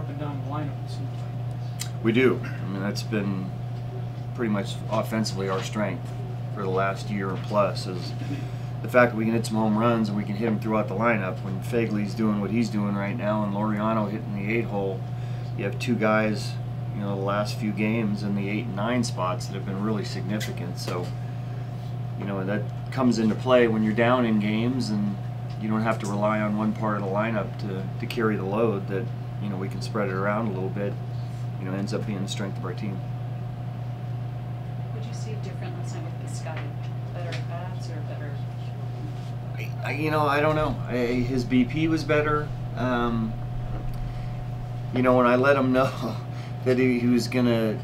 up and down the lineup, it seems like. We do. I mean, that's been pretty much offensively our strength for the last year plus, is the fact that we can hit some home runs and we can hit them throughout the lineup. When Fagley's doing what he's doing right now and Laureano hitting the 8-hole, you have two guys, you know, the last few games in the 8 and 9 spots that have been really significant. So, you know, that comes into play when you're down in games and you don't have to rely on one part of the lineup to carry the load, that, you know, we can spread it around a little bit, you know, ends up being the strength of our team. Would you see different last night with this guy? Better at bats or better? You know, I don't know. His BP was better. You know, when I let him know that he was going to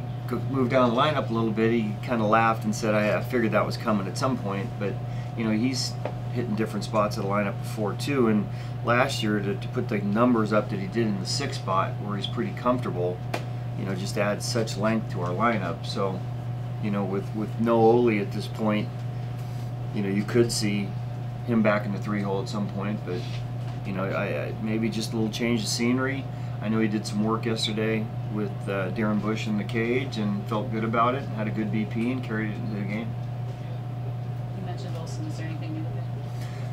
move down the lineup a little bit, he kind of laughed and said, I figured that was coming at some point. But, you know, he's hitting different spots of the lineup before, too. And last year, to put the numbers up that he did in the 6th spot, where he's pretty comfortable, you know, just adds such length to our lineup. So, you know, with no Ole at this point, you know, you could see him back in the 3-hole at some point. But, you know, I maybe just a little change of scenery. I know he did some work yesterday with Darren Bush in the cage and felt good about it, had a good BP and carried it into the game. You mentioned Olsen. Is there anything new with it?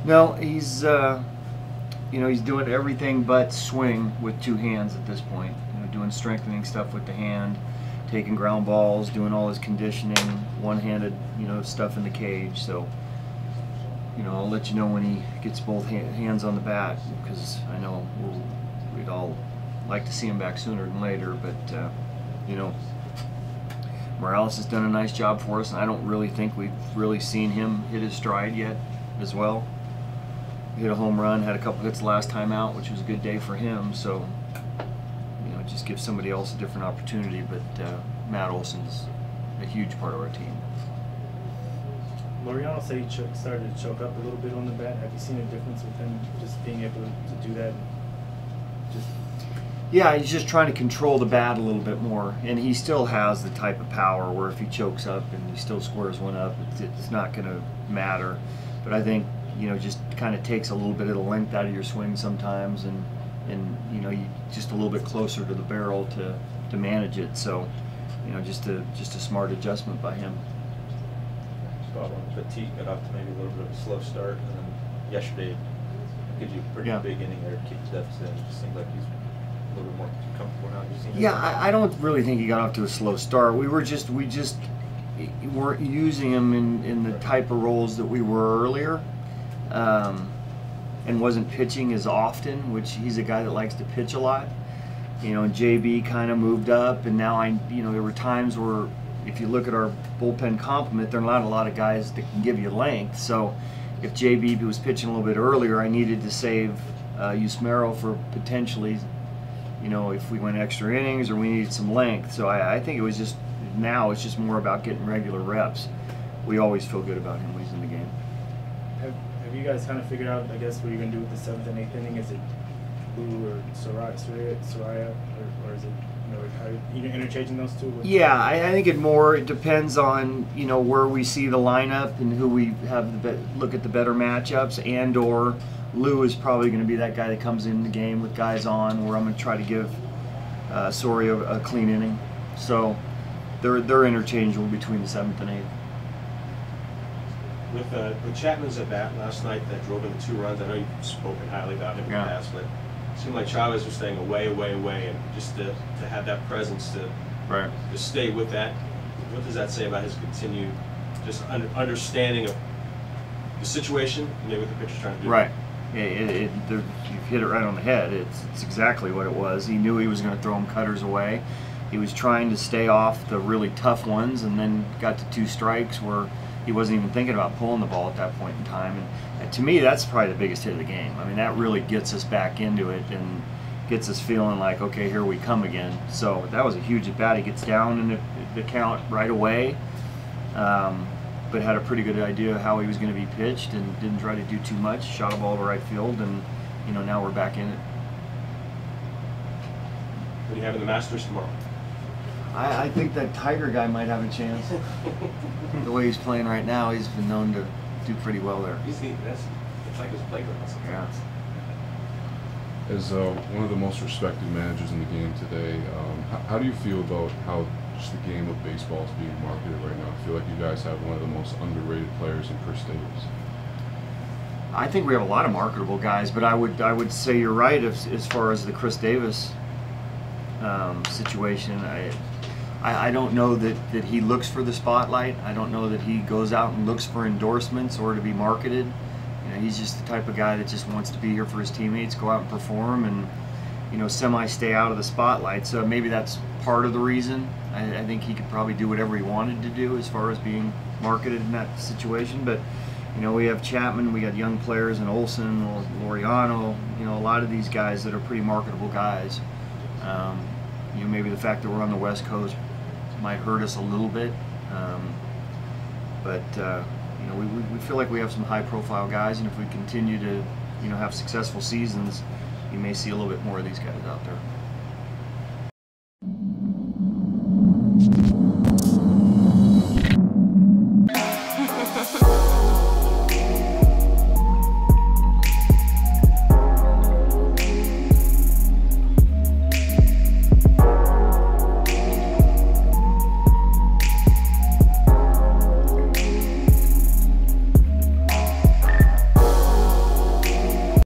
No, he's you know, he's doing everything but swing with 2 hands at this point. You know, doing strengthening stuff with the hand, taking ground balls, doing all his conditioning, one-handed, you know, stuff in the cage. So, you know, I'll let you know when he gets both hands on the bat, because I know we'd all like to see him back sooner than later. But you know, Morales has done a nice job for us, and I don't really think we've really seen him hit his stride yet as well. Hit a home run, had a couple hits last time out, which was a good day for him. So, you know, just give somebody else a different opportunity. But Matt Olson's a huge part of our team. Laureano said he started to choke up a little bit on the bat. Have you seen a difference with him just being able to do that? Yeah, he's just trying to control the bat a little bit more, and he still has the type of power where if he chokes up and he still squares one up, it's not going to matter. But I think, you know, just kind of takes a little bit of the length out of your swing sometimes, and you know, you just a little bit closer to the barrel to manage it. So, you know, just a smart adjustment by him. Bob, on Petit got off to maybe a little bit of a slow start, and then yesterday gives you a pretty big inning there to keep the deficit. It just seems like he's a little bit more comfortable now. Yeah, I don't really think he got off to a slow start. We just weren't using him in the type of roles that we were earlier, and wasn't pitching as often, which he's a guy that likes to pitch a lot. You know, and JB kind of moved up, and now you know, there were times where, if you look at our bullpen complement, there are not a lot of guys that can give you length. So if JB was pitching a little bit earlier, I needed to save Yusmeiro for potentially, you know, if we went extra innings or we needed some length. So I think it was just, now it's just more about getting regular reps. We always feel good about him when he's in the game. Have you guys kind of figured out, I guess, what you're going to do with the 7th and 8th inning? Is it Lou or Soraya, or is it, you know, are you interchanging those two? Yeah, I think it depends on, you know, where we see the lineup and who we have look at the better matchups, and or Lou is probably going to be that guy that comes in the game with guys on, where I'm going to try to give Soria a clean inning. So they're interchangeable between the 7th and 8th. With Chapman's at bat last night that drove in the 2 runs, I know you've spoken highly about him in the past, but it seemed like Chavez was staying away, and just to have that presence to stay with that. What does that say about his continued just understanding of the situation, maybe what the pitcher's trying to do? Right. You've hit it right on the head. It's exactly what it was. He knew he was going to throw him cutters away. He was trying to stay off the really tough ones, and then got to 2 strikes where he wasn't even thinking about pulling the ball at that point in time. And to me, that's probably the biggest hit of the game. I mean, that really gets us back into it and gets us feeling like, okay, here we come again. So that was a huge at bat. He gets down in the count right away, but had a pretty good idea of how he was going to be pitched and didn't try to do too much. Shot a ball to right field, and, you know, now we're back in it. What do you have in the Masters tomorrow? I think that Tiger guy might have a chance. The way he's playing right now, he's been known to do pretty well there. It's like his playground. Yeah. As one of the most respected managers in the game today, how do you feel about how just the game of baseball is being marketed right now? I feel like you guys have one of the most underrated players in Khris Davis. I think we have a lot of marketable guys, but I would say you're right as far as the Khris Davis situation. I don't know that he looks for the spotlight. I don't know that he goes out and looks for endorsements or to be marketed. He's just the type of guy that just wants to be here for his teammates, go out and perform, and semi-stay out of the spotlight. So maybe that's part of the reason. I think he could probably do whatever he wanted to do as far as being marketed in that situation. But we have Chapman, we got young players in Olsen, Laureano. A lot of these guys that are pretty marketable guys. Maybe the fact that we're on the West Coast might hurt us a little bit, but we feel like we have some high-profile guys, and if we continue to have successful seasons, you may see a little bit more of these guys out there.